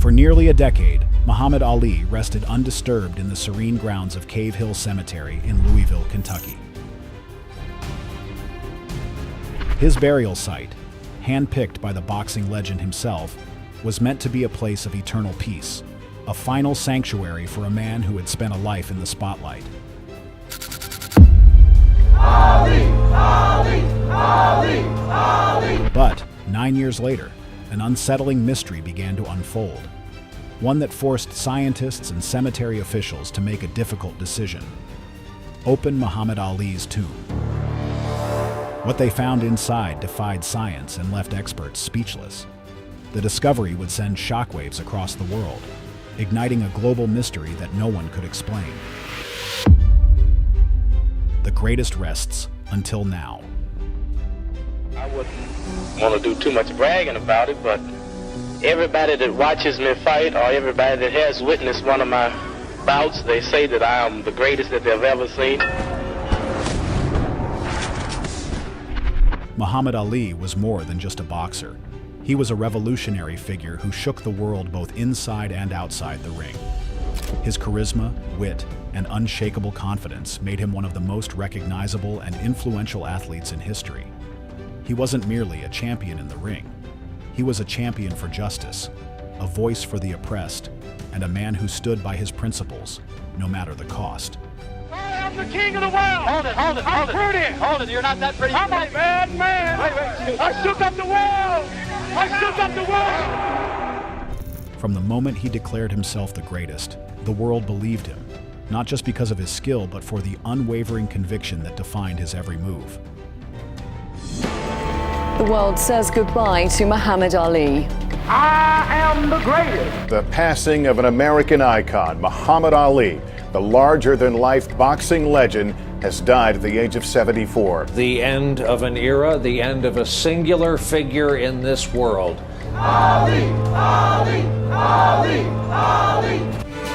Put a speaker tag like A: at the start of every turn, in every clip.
A: For nearly a decade, Muhammad Ali rested undisturbed in the serene grounds of Cave Hill Cemetery in Louisville, Kentucky. His burial site, handpicked by the boxing legend himself, was meant to be a place of eternal peace, a final sanctuary for a man who had spent a life in the spotlight.
B: Ali, Ali, Ali, Ali.
A: But 9 years later, an unsettling mystery began to unfold, one that forced scientists and cemetery officials to make a difficult decision: open Muhammad Ali's tomb. What they found inside defied science and left experts speechless. The discovery would send shockwaves across the world, igniting a global mystery that no one could explain. The greatest rests until now.
C: I wouldn't want to do too much bragging about it, but everybody that watches me fight, or everybody that has witnessed one of my bouts, they say that I am the greatest that they've ever seen.
A: Muhammad Ali was more than just a boxer. He was a revolutionary figure who shook the world both inside and outside the ring. His charisma, wit, and unshakable confidence made him one of the most recognizable and influential athletes in history. He wasn't merely a champion in the ring. He was a champion for justice, a voice for the oppressed, and a man who stood by his principles, no matter the cost.
B: I'm the king of the world.
D: Hold it, hold it, hold it.
B: I'm pretty.
D: Hold it, you're not that pretty.
B: I'm a bad man.
D: Wait.
B: I shook up the world. I shook up the world.
A: From the moment he declared himself the greatest, the world believed him, not just because of his skill, but for the unwavering conviction that defined his every move.
E: The world says goodbye to Muhammad Ali.
B: I am the greatest.
F: The passing of an American icon, Muhammad Ali, the larger-than-life boxing legend, has died at the age of 74.
G: The end of an era, the end of a singular figure in this world.
B: Ali, Ali, Ali, Ali.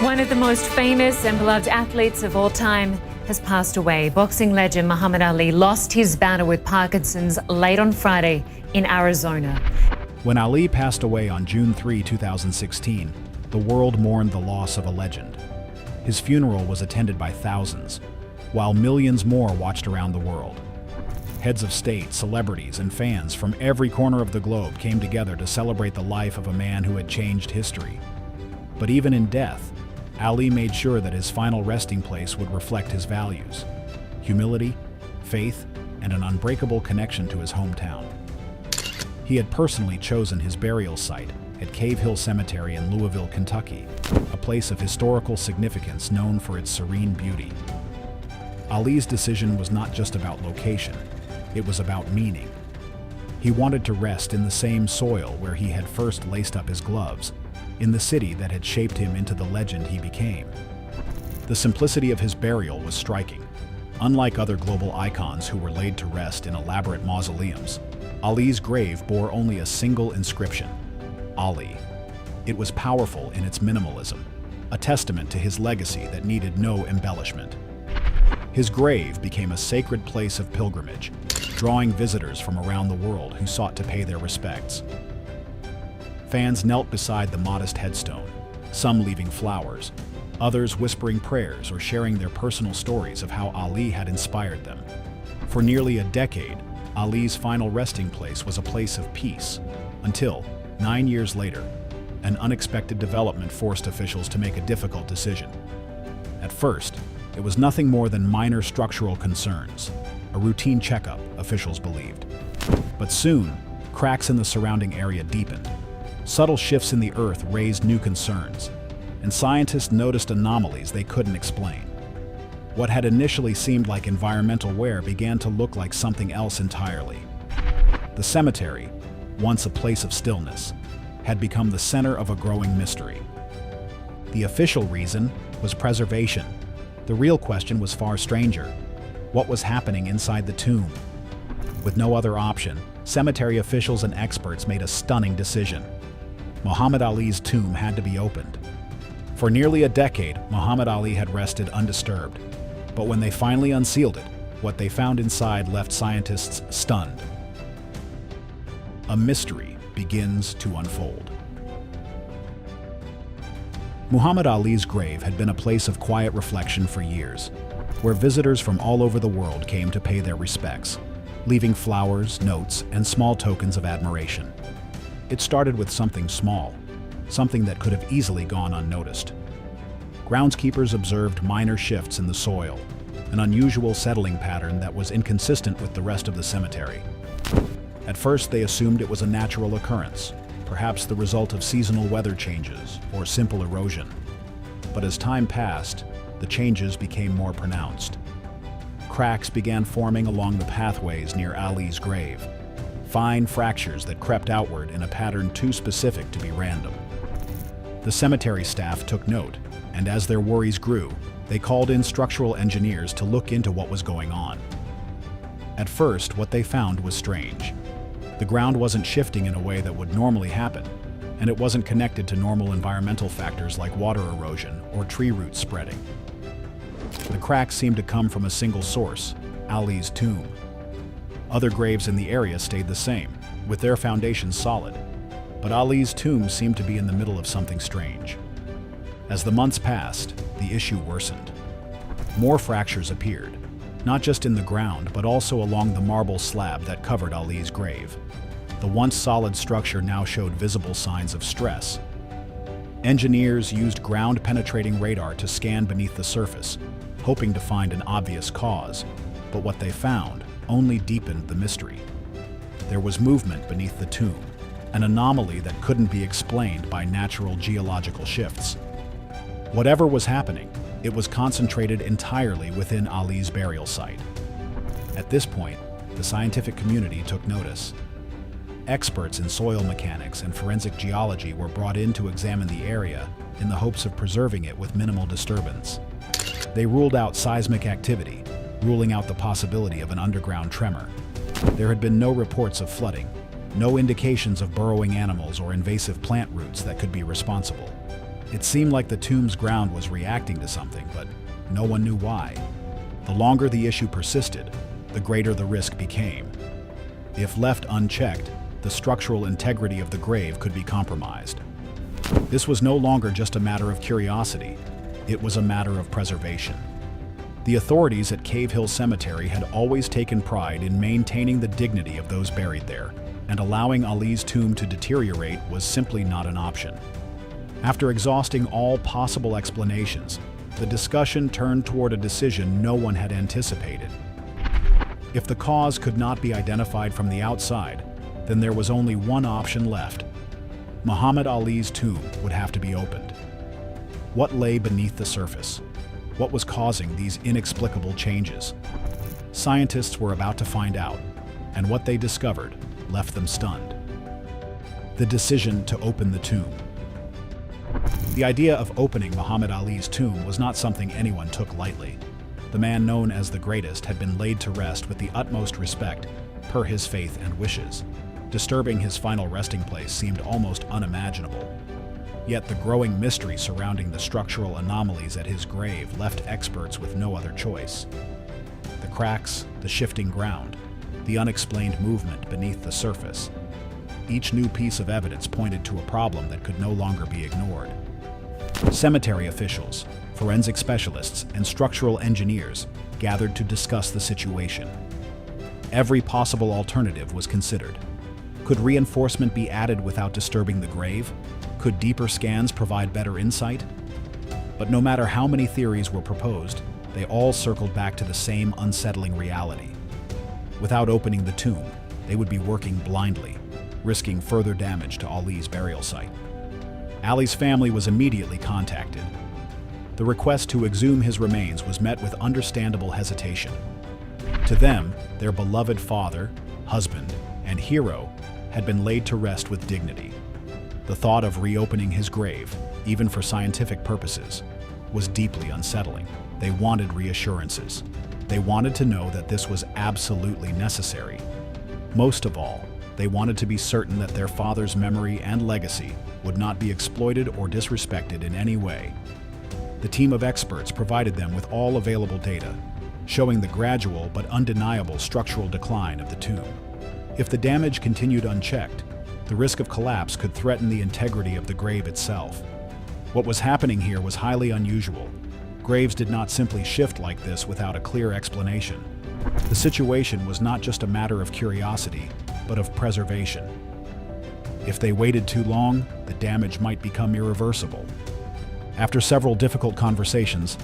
H: One of the most famous and beloved athletes of all time has passed away. Boxing legend Muhammad Ali lost his battle with Parkinson's late on Friday in Arizona.
A: When Ali passed away on June 3, 2016, the world mourned the loss of a legend. His funeral was attended by thousands, while millions more watched around the world. Heads of state, celebrities, and fans from every corner of the globe came together to celebrate the life of a man who had changed history. But even in death, Ali made sure that his final resting place would reflect his values: humility, faith, and an unbreakable connection to his hometown. He had personally chosen his burial site at Cave Hill Cemetery in Louisville, Kentucky, a place of historical significance known for its serene beauty. Ali's decision was not just about location, it was about meaning. He wanted to rest in the same soil where he had first laced up his gloves, in the city that had shaped him into the legend he became. The simplicity of his burial was striking. Unlike other global icons who were laid to rest in elaborate mausoleums, Ali's grave bore only a single inscription: Ali. It was powerful in its minimalism, a testament to his legacy that needed no embellishment. His grave became a sacred place of pilgrimage, drawing visitors from around the world who sought to pay their respects. Fans knelt beside the modest headstone, some leaving flowers, others whispering prayers or sharing their personal stories of how Ali had inspired them. For nearly a decade, Ali's final resting place was a place of peace, until, 9 years later, an unexpected development forced officials to make a difficult decision. At first, it was nothing more than minor structural concerns, a routine checkup, officials believed. But soon, cracks in the surrounding area deepened. Subtle shifts in the earth raised new concerns, and scientists noticed anomalies they couldn't explain. What had initially seemed like environmental wear began to look like something else entirely. The cemetery, once a place of stillness, had become the center of a growing mystery. The official reason was preservation. The real question was far stranger: what was happening inside the tomb? With no other option, cemetery officials and experts made a stunning decision. Muhammad Ali's tomb had to be opened. For nearly a decade, Muhammad Ali had rested undisturbed. But when they finally unsealed it, what they found inside left scientists stunned. A mystery begins to unfold. Muhammad Ali's grave had been a place of quiet reflection for years, where visitors from all over the world came to pay their respects, leaving flowers, notes, and small tokens of admiration. It started with something small, something that could have easily gone unnoticed. Groundskeepers observed minor shifts in the soil, an unusual settling pattern that was inconsistent with the rest of the cemetery. At first, they assumed it was a natural occurrence, perhaps the result of seasonal weather changes or simple erosion. But as time passed, the changes became more pronounced. Cracks began forming along the pathways near Ali's grave, fine fractures that crept outward in a pattern too specific to be random. The cemetery staff took note, and as their worries grew, they called in structural engineers to look into what was going on. At first, what they found was strange. The ground wasn't shifting in a way that would normally happen, and it wasn't connected to normal environmental factors like water erosion or tree roots spreading. The cracks seemed to come from a single source, Ali's tomb. Other graves in the area stayed the same, with their foundations solid, but Ali's tomb seemed to be in the middle of something strange. As the months passed, the issue worsened. More fractures appeared, not just in the ground, but also along the marble slab that covered Ali's grave. The once solid structure now showed visible signs of stress. Engineers used ground-penetrating radar to scan beneath the surface, hoping to find an obvious cause, but what they found only deepened the mystery. There was movement beneath the tomb, an anomaly that couldn't be explained by natural geological shifts. Whatever was happening, it was concentrated entirely within Ali's burial site. At this point, the scientific community took notice. Experts in soil mechanics and forensic geology were brought in to examine the area in the hopes of preserving it with minimal disturbance. They ruled out seismic activity, ruling out the possibility of an underground tremor. There had been no reports of flooding, no indications of burrowing animals or invasive plant roots that could be responsible. It seemed like the tomb's ground was reacting to something, but no one knew why. The longer the issue persisted, the greater the risk became. If left unchecked, the structural integrity of the grave could be compromised. This was no longer just a matter of curiosity, it was a matter of preservation. The authorities at Cave Hill Cemetery had always taken pride in maintaining the dignity of those buried there, and allowing Ali's tomb to deteriorate was simply not an option. After exhausting all possible explanations, the discussion turned toward a decision no one had anticipated. If the cause could not be identified from the outside, then there was only one option left. Muhammad Ali's tomb would have to be opened. What lay beneath the surface? What was causing these inexplicable changes? Scientists were about to find out, and what they discovered left them stunned. The decision to open the tomb. The idea of opening Muhammad Ali's tomb was not something anyone took lightly. The man known as the greatest had been laid to rest with the utmost respect, per his faith and wishes. Disturbing his final resting place seemed almost unimaginable. Yet the growing mystery surrounding the structural anomalies at his grave left experts with no other choice. The cracks, the shifting ground, the unexplained movement beneath the surface. Each new piece of evidence pointed to a problem that could no longer be ignored. Cemetery officials, forensic specialists, and structural engineers gathered to discuss the situation. Every possible alternative was considered. Could reinforcement be added without disturbing the grave? Could deeper scans provide better insight? But no matter how many theories were proposed, they all circled back to the same unsettling reality. Without opening the tomb, they would be working blindly, risking further damage to Ali's burial site. Ali's family was immediately contacted. The request to exhume his remains was met with understandable hesitation. To them, their beloved father, husband, and hero had been laid to rest with dignity. The thought of reopening his grave, even for scientific purposes, was deeply unsettling. They wanted reassurances. They wanted to know that this was absolutely necessary. Most of all, they wanted to be certain that their father's memory and legacy would not be exploited or disrespected in any way. The team of experts provided them with all available data, showing the gradual but undeniable structural decline of the tomb. If the damage continued unchecked, the risk of collapse could threaten the integrity of the grave itself. What was happening here was highly unusual. Graves did not simply shift like this without a clear explanation. The situation was not just a matter of curiosity, but of preservation. If they waited too long, the damage might become irreversible. After several difficult conversations,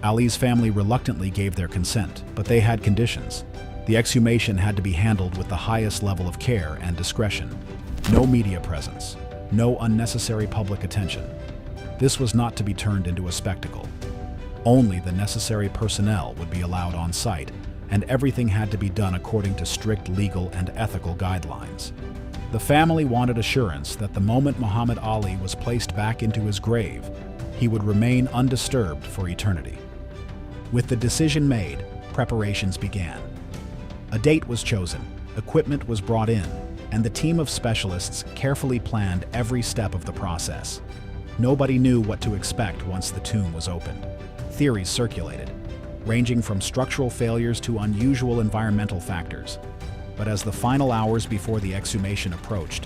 A: Ali's family reluctantly gave their consent, but they had conditions. The exhumation had to be handled with the highest level of care and discretion. No media presence, no unnecessary public attention. This was not to be turned into a spectacle. Only the necessary personnel would be allowed on site, and everything had to be done according to strict legal and ethical guidelines. The family wanted assurance that the moment Muhammad Ali was placed back into his grave, he would remain undisturbed for eternity. With the decision made, preparations began. A date was chosen, equipment was brought in, and the team of specialists carefully planned every step of the process. Nobody knew what to expect once the tomb was opened. Theories circulated, ranging from structural failures to unusual environmental factors. But as the final hours before the exhumation approached,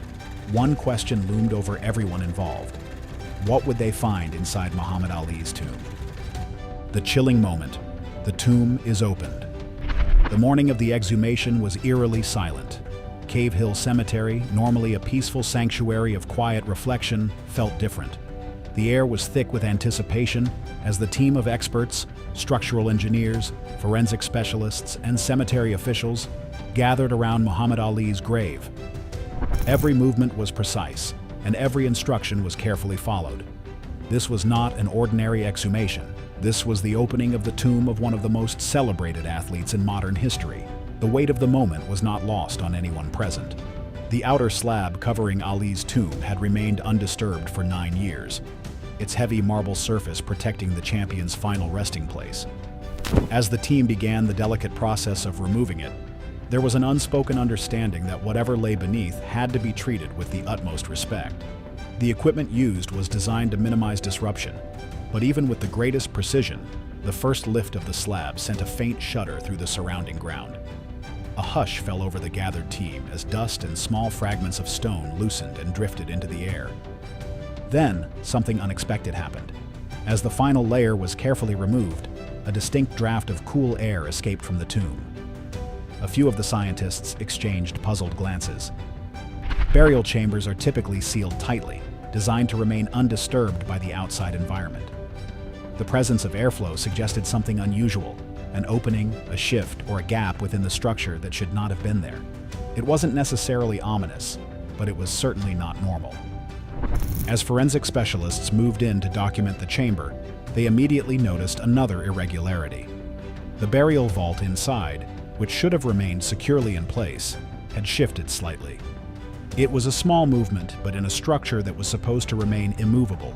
A: one question loomed over everyone involved. What would they find inside Muhammad Ali's tomb? The chilling moment. The tomb is opened. The morning of the exhumation was eerily silent. Cave Hill Cemetery, normally a peaceful sanctuary of quiet reflection, felt different. The air was thick with anticipation as the team of experts, structural engineers, forensic specialists, and cemetery officials gathered around Muhammad Ali's grave. Every movement was precise, and every instruction was carefully followed. This was not an ordinary exhumation. This was the opening of the tomb of one of the most celebrated athletes in modern history. The weight of the moment was not lost on anyone present. The outer slab covering Ali's tomb had remained undisturbed for 9 years, its heavy marble surface protecting the champion's final resting place. As the team began the delicate process of removing it, there was an unspoken understanding that whatever lay beneath had to be treated with the utmost respect. The equipment used was designed to minimize disruption, but even with the greatest precision, the first lift of the slab sent a faint shudder through the surrounding ground. A hush fell over the gathered team as dust and small fragments of stone loosened and drifted into the air. Then, something unexpected happened. As the final layer was carefully removed, a distinct draft of cool air escaped from the tomb. A few of the scientists exchanged puzzled glances. Burial chambers are typically sealed tightly, designed to remain undisturbed by the outside environment. The presence of airflow suggested something unusual, an opening, a shift, or a gap within the structure that should not have been there. It wasn't necessarily ominous, but it was certainly not normal. As forensic specialists moved in to document the chamber, they immediately noticed another irregularity. The burial vault inside, which should have remained securely in place, had shifted slightly. It was a small movement, but in a structure that was supposed to remain immovable.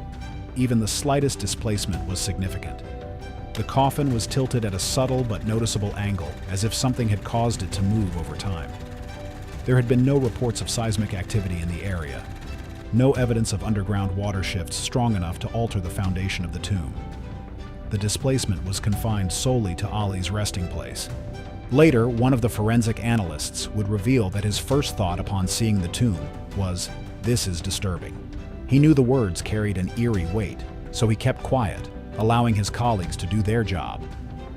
A: Even the slightest displacement was significant. The coffin was tilted at a subtle but noticeable angle, as if something had caused it to move over time. There had been no reports of seismic activity in the area. No evidence of underground water shifts strong enough to alter the foundation of the tomb. The displacement was confined solely to Ali's resting place. Later, one of the forensic analysts would reveal that his first thought upon seeing the tomb was, "This is disturbing." He knew the words carried an eerie weight, so he kept quiet, allowing his colleagues to do their job.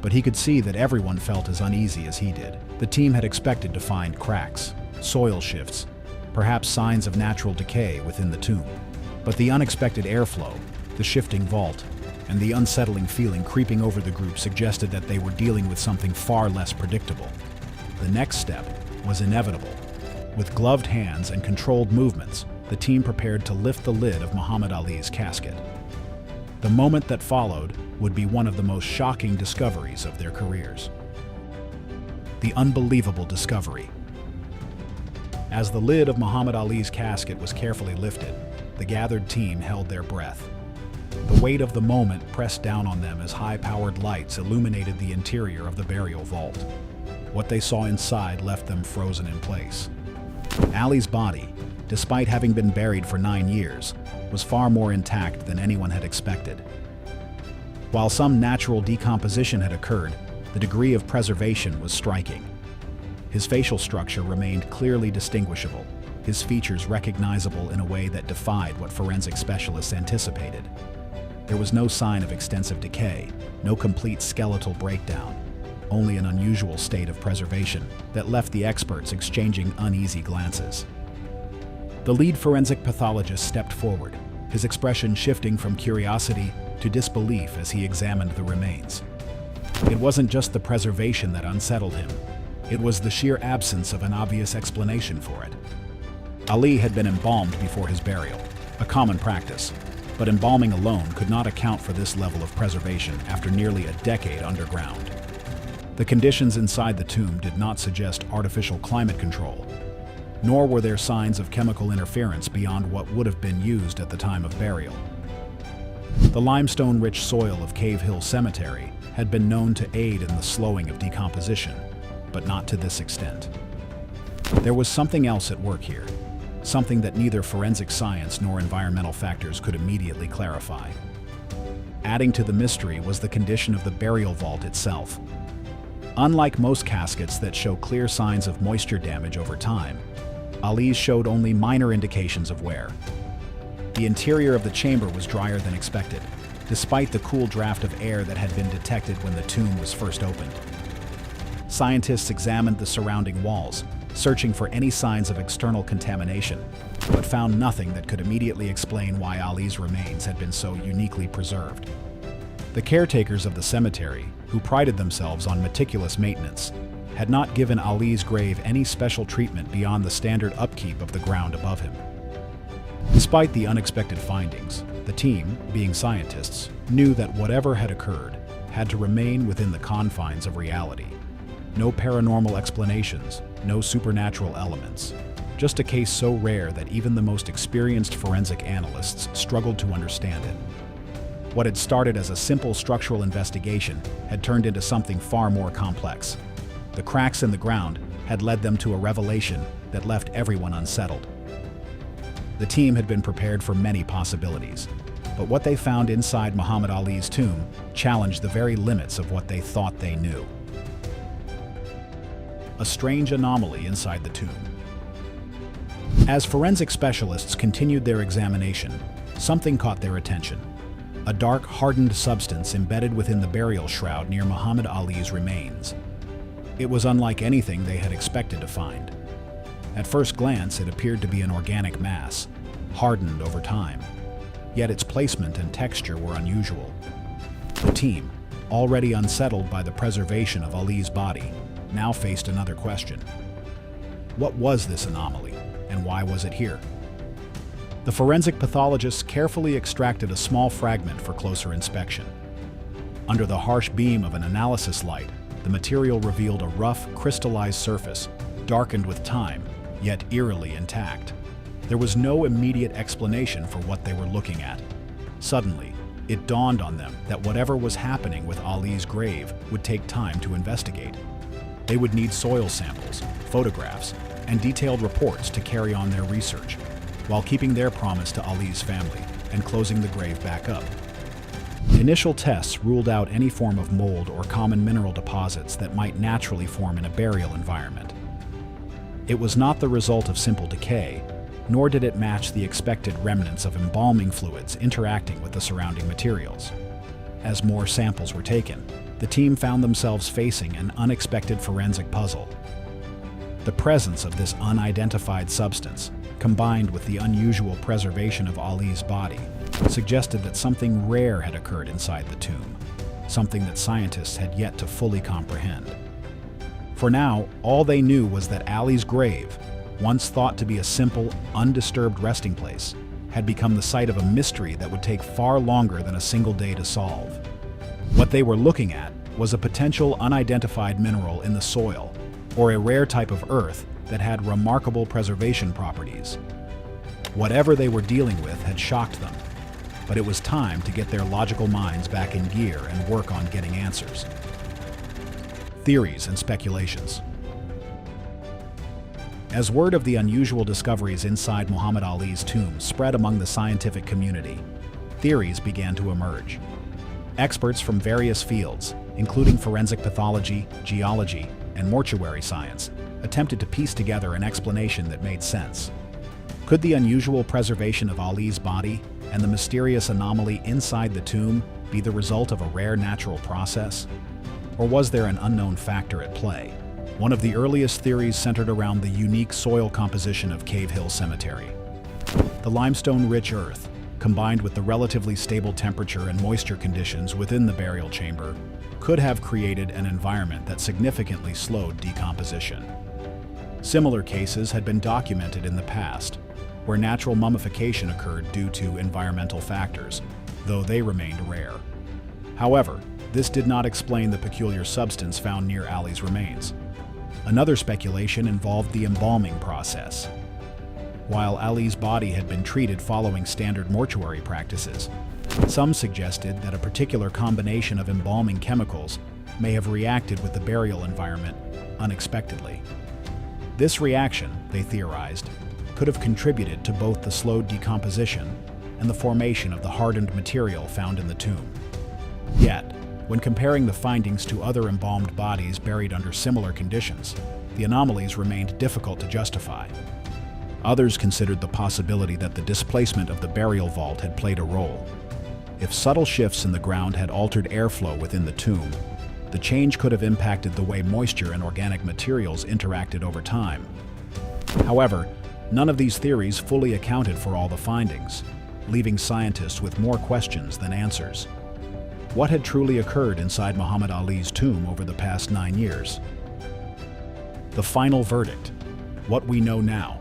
A: But he could see that everyone felt as uneasy as he did. The team had expected to find cracks, soil shifts, perhaps signs of natural decay within the tomb. But the unexpected airflow, the shifting vault, and the unsettling feeling creeping over the group suggested that they were dealing with something far less predictable. The next step was inevitable. With gloved hands and controlled movements, the team prepared to lift the lid of Muhammad Ali's casket. The moment that followed would be one of the most shocking discoveries of their careers. The unbelievable discovery. As the lid of Muhammad Ali's casket was carefully lifted, the gathered team held their breath. The weight of the moment pressed down on them as high-powered lights illuminated the interior of the burial vault. What they saw inside left them frozen in place. Ali's body, despite having been buried for 9 years, was far more intact than anyone had expected. While some natural decomposition had occurred, the degree of preservation was striking. His facial structure remained clearly distinguishable, his features recognizable in a way that defied what forensic specialists anticipated. There was no sign of extensive decay, no complete skeletal breakdown, only an unusual state of preservation that left the experts exchanging uneasy glances. The lead forensic pathologist stepped forward, his expression shifting from curiosity to disbelief as he examined the remains. It wasn't just the preservation that unsettled him, it was the sheer absence of an obvious explanation for it. Ali had been embalmed before his burial, a common practice, but embalming alone could not account for this level of preservation after nearly a decade underground. The conditions inside the tomb did not suggest artificial climate control, nor were there signs of chemical interference beyond what would have been used at the time of burial. The limestone-rich soil of Cave Hill Cemetery had been known to aid in the slowing of decomposition, but not to this extent. There was something else at work here, something that neither forensic science nor environmental factors could immediately clarify. Adding to the mystery was the condition of the burial vault itself. Unlike most caskets that show clear signs of moisture damage over time, Ali's showed only minor indications of wear. The interior of the chamber was drier than expected, despite the cool draft of air that had been detected when the tomb was first opened. Scientists examined the surrounding walls, searching for any signs of external contamination, but found nothing that could immediately explain why Ali's remains had been so uniquely preserved. The caretakers of the cemetery, who prided themselves on meticulous maintenance, had not given Ali's grave any special treatment beyond the standard upkeep of the ground above him. Despite the unexpected findings, the team, being scientists, knew that whatever had occurred had to remain within the confines of reality. No paranormal explanations, no supernatural elements. Just a case so rare that even the most experienced forensic analysts struggled to understand it. What had started as a simple structural investigation had turned into something far more complex. The cracks in the ground had led them to a revelation that left everyone unsettled. The team had been prepared for many possibilities, but what they found inside Muhammad Ali's tomb challenged the very limits of what they thought they knew. A strange anomaly inside the tomb. As forensic specialists continued their examination, something caught their attention. A dark, hardened substance embedded within the burial shroud near Muhammad Ali's remains. It was unlike anything they had expected to find. At first glance, it appeared to be an organic mass, hardened over time. Yet its placement and texture were unusual. The team, already unsettled by the preservation of Ali's body, now faced another question. What was this anomaly, and why was it here? The forensic pathologists carefully extracted a small fragment for closer inspection. Under the harsh beam of an analysis light, the material revealed a rough, crystallized surface, darkened with time, yet eerily intact. There was no immediate explanation for what they were looking at. Suddenly, it dawned on them that whatever was happening with Ali's grave would take time to investigate. They would need soil samples, photographs, and detailed reports to carry on their research, while keeping their promise to Ali's family and closing the grave back up. Initial tests ruled out any form of mold or common mineral deposits that might naturally form in a burial environment. It was not the result of simple decay, nor did it match the expected remnants of embalming fluids interacting with the surrounding materials. As more samples were taken, the team found themselves facing an unexpected forensic puzzle. The presence of this unidentified substance, combined with the unusual preservation of Ali's body, suggested that something rare had occurred inside the tomb, something that scientists had yet to fully comprehend. For now, all they knew was that Ali's grave, once thought to be a simple, undisturbed resting place, had become the site of a mystery that would take far longer than a single day to solve. What they were looking at was a potential unidentified mineral in the soil, or a rare type of earth that had remarkable preservation properties. Whatever they were dealing with had shocked them, but it was time to get their logical minds back in gear and work on getting answers. Theories and speculations. As word of the unusual discoveries inside Muhammad Ali's tomb spread among the scientific community, theories began to emerge. Experts from various fields, including forensic pathology, geology, and mortuary science, attempted to piece together an explanation that made sense. Could the unusual preservation of Ali's body and the mysterious anomaly inside the tomb be the result of a rare natural process? Or was there an unknown factor at play? One of the earliest theories centered around the unique soil composition of Cave Hill Cemetery. The limestone-rich earth, combined with the relatively stable temperature and moisture conditions within the burial chamber, could have created an environment that significantly slowed decomposition. Similar cases had been documented in the past, where natural mummification occurred due to environmental factors, though they remained rare. However, this did not explain the peculiar substance found near Ali's remains. Another speculation involved the embalming process. While Ali's body had been treated following standard mortuary practices, some suggested that a particular combination of embalming chemicals may have reacted with the burial environment unexpectedly. This reaction, they theorized, could have contributed to both the slowed decomposition and the formation of the hardened material found in the tomb. Yet, when comparing the findings to other embalmed bodies buried under similar conditions, the anomalies remained difficult to justify. Others considered the possibility that the displacement of the burial vault had played a role. If subtle shifts in the ground had altered airflow within the tomb, the change could have impacted the way moisture and organic materials interacted over time. However, none of these theories fully accounted for all the findings, leaving scientists with more questions than answers. What had truly occurred inside Muhammad Ali's tomb over the past 9 years? The final verdict: what we know now.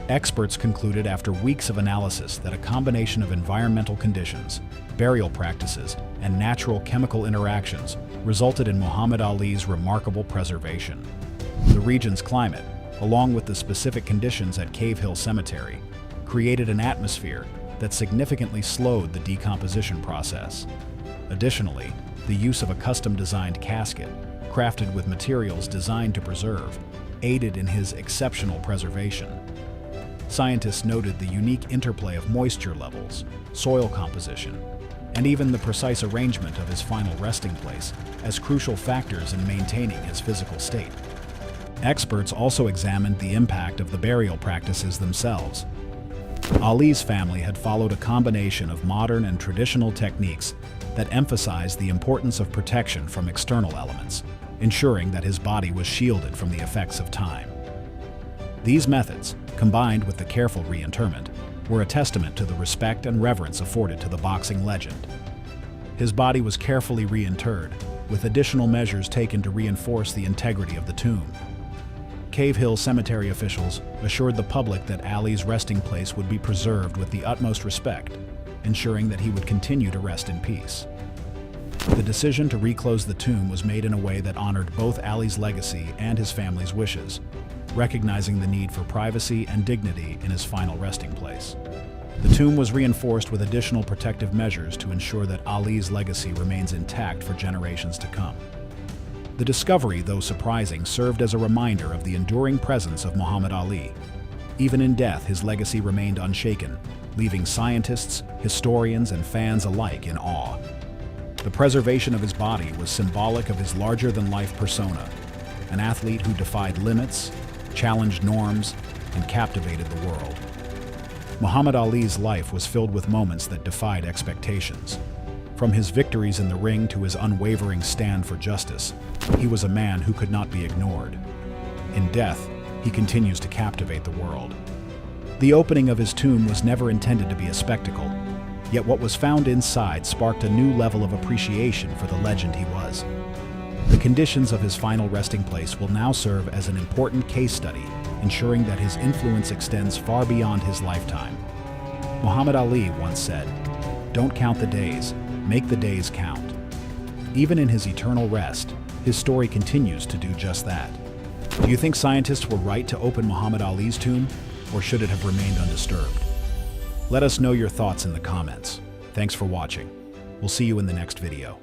A: Experts concluded after weeks of analysis that a combination of environmental conditions, burial practices, and natural chemical interactions resulted in Muhammad Ali's remarkable preservation. The region's climate, along with the specific conditions at Cave Hill Cemetery, created an atmosphere that significantly slowed the decomposition process. Additionally, the use of a custom-designed casket, crafted with materials designed to preserve, aided in his exceptional preservation. Scientists noted the unique interplay of moisture levels, soil composition, and even the precise arrangement of his final resting place as crucial factors in maintaining his physical state. Experts also examined the impact of the burial practices themselves. Ali's family had followed a combination of modern and traditional techniques that emphasized the importance of protection from external elements, ensuring that his body was shielded from the effects of time. These methods, combined with the careful reinterment, were a testament to the respect and reverence afforded to the boxing legend. His body was carefully reinterred, with additional measures taken to reinforce the integrity of the tomb. Cave Hill Cemetery officials assured the public that Ali's resting place would be preserved with the utmost respect, ensuring that he would continue to rest in peace. The decision to reclose the tomb was made in a way that honored both Ali's legacy and his family's wishes, recognizing the need for privacy and dignity in his final resting place. The tomb was reinforced with additional protective measures to ensure that Ali's legacy remains intact for generations to come. The discovery, though surprising, served as a reminder of the enduring presence of Muhammad Ali. Even in death, his legacy remained unshaken, leaving scientists, historians, and fans alike in awe. The preservation of his body was symbolic of his larger-than-life persona, an athlete who defied limits, challenged norms, and captivated the world. Muhammad Ali's life was filled with moments that defied expectations. From his victories in the ring to his unwavering stand for justice, he was a man who could not be ignored. In death, he continues to captivate the world. The opening of his tomb was never intended to be a spectacle, yet what was found inside sparked a new level of appreciation for the legend he was. The conditions of his final resting place will now serve as an important case study, ensuring that his influence extends far beyond his lifetime. Muhammad Ali once said, "Don't count the days, make the days count." Even in his eternal rest, his story continues to do just that. Do you think scientists were right to open Muhammad Ali's tomb, or should it have remained undisturbed? Let us know your thoughts in the comments. Thanks for watching. We'll see you in the next video.